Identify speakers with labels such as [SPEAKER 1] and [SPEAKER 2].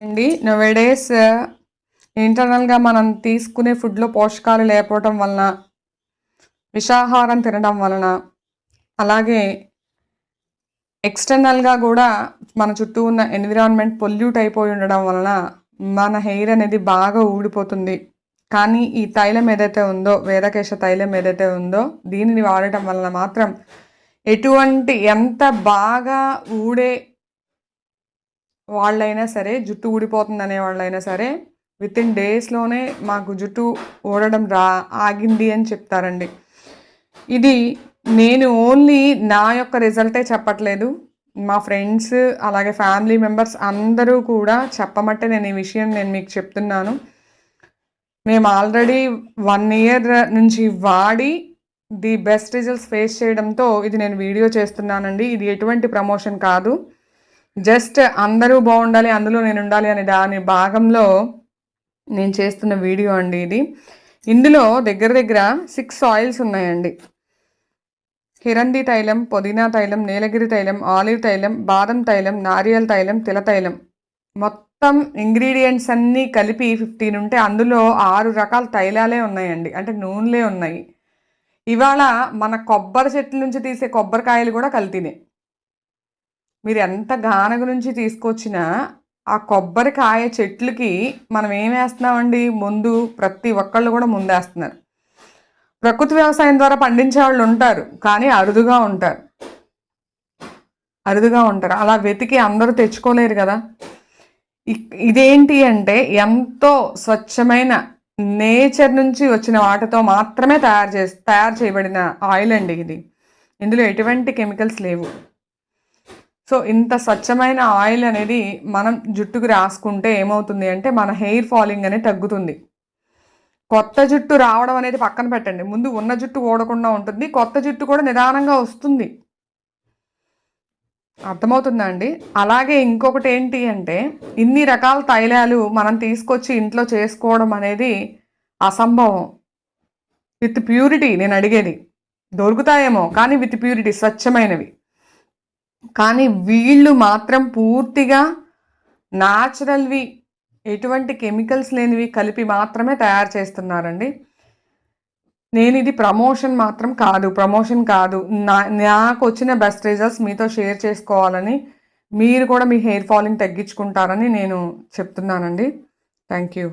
[SPEAKER 1] అండి నోవేడేస్ ఇంటర్నల్గా మనం తీసుకునే ఫుడ్లో పోషకాలు లేకపోవటం వలన, విషాహారం తినడం వలన, అలాగే ఎక్స్టర్నల్గా కూడా మన చుట్టూ ఉన్న ఎన్విరాన్మెంట్ పొల్యూట్ అయిపోయి ఉండడం వలన మన హెయిర్ అనేది బాగా ఊడిపోతుంది. కానీ ఈ తైలం ఏదైతే ఉందో, వేదకేశ తైలం ఏదైతే ఉందో, దీనిని వాడటం వలన మాత్రం ఎంత బాగా ఊడే వాళ్ళైనా సరే, జుట్టు ఊడిపోతుందనే వాళ్ళైనా సరే, వితిన్ డేస్లోనే మాకు జుట్టు ఊడడం ఆగింది అని చెప్తారండి. ఇది నేను ఓన్లీ నా యొక్క రిజల్టే చెప్పట్లేదు, మా ఫ్రెండ్స్ అలాగే ఫ్యామిలీ మెంబర్స్ అందరూ కూడా చెప్పమట్టే నేను ఈ విషయం మీకు చెప్తున్నాను. మేము ఆల్రెడీ 1 year నుంచి వాడి ది బెస్ట్ రిజల్ట్స్ ఫేస్ చేయడంతో ఇది నేను వీడియో చేస్తున్నానండి. ఇది ఎటువంటి ప్రమోషన్ కాదు, జస్ట్ అందరూ బాగుండాలి, అందులో నేను ఉండాలి అనే దాని భాగంలో నేను చేస్తున్న వీడియో అండి ఇది. ఇందులో దగ్గర 6 ఆయిల్స్ ఉన్నాయండి. హిరంది తైలం, పుదీనా తైలం, నీలగిరి తైలం, ఆలివ్ తైలం, బాదం తైలం, నారియల్ తైలం, తిల తైలం. మొత్తం ఇంగ్రీడియంట్స్ అన్నీ కలిపి 15 ఉంటే అందులో 6 రకాల తైలాలే ఉన్నాయండి, అంటే నూనెలే ఉన్నాయి. ఇవాళ మన కొబ్బరి చెట్ల నుంచి తీసే కొబ్బరికాయలు కూడా కల్తీనే. మీరు ఎంత గానగ నుంచి తీసుకొచ్చినా ఆ కొబ్బరికాయ చెట్లకి మనం ఏం వేస్తున్నామండి, ముందు ప్రతి ఒక్కళ్ళు కూడా ముందేస్తున్నారు. ప్రకృతి వ్యవసాయం ద్వారా పండించే వాళ్ళు ఉంటారు, కానీ అరుదుగా ఉంటారు. అలా వెతికి అందరూ తెచ్చుకోలేరు కదా. ఇదేంటి అంటే ఎంతో స్వచ్ఛమైన నేచర్ నుంచి వచ్చిన వాటితో మాత్రమే తయారు చేయబడిన ఆయిల్ అండి ఇది. ఇందులో ఎటువంటి కెమికల్స్ లేవు. సో ఇంత స్వచ్ఛమైన ఆయిల్ అనేది మనం జుట్టుకు రాసుకుంటే ఏమవుతుంది అంటే మన హెయిర్ ఫాలింగ్ అనేది తగ్గుతుంది. కొత్త జుట్టు రావడం అనేది పక్కన పెట్టండి, ముందు ఉన్న జుట్టు ఓడకుండా ఉంటుంది, కొత్త జుట్టు కూడా నిదానంగా వస్తుంది. అర్థమవుతుందా అండి? అలాగే ఇంకొకటి ఏంటి అంటే, ఇన్ని రకాల తైలాలు మనం తీసుకొచ్చి ఇంట్లో చేసుకోవడం అనేది అసంభవం. విత్ ప్యూరిటీ నేను అడిగేది, దొరుకుతాయేమో కానీ విత్ ప్యూరిటీ, స్వచ్ఛమైనవి. కానీ వీళ్ళు మాత్రం పూర్తిగా న్యాచురల్వి, ఎటువంటి కెమికల్స్ లేనివి కలిపి మాత్రమే తయారు చేస్తున్నారండి. నేను ఇది ప్రమోషన్ కాదు, నాకు వచ్చిన బెస్ట్ రిజల్ట్స్ మీతో షేర్ చేసుకోవాలని, మీరు కూడా మీ హెయిర్ ఫాలింగ్ తగ్గించుకుంటారని నేను చెప్తున్నానండి. Thank you.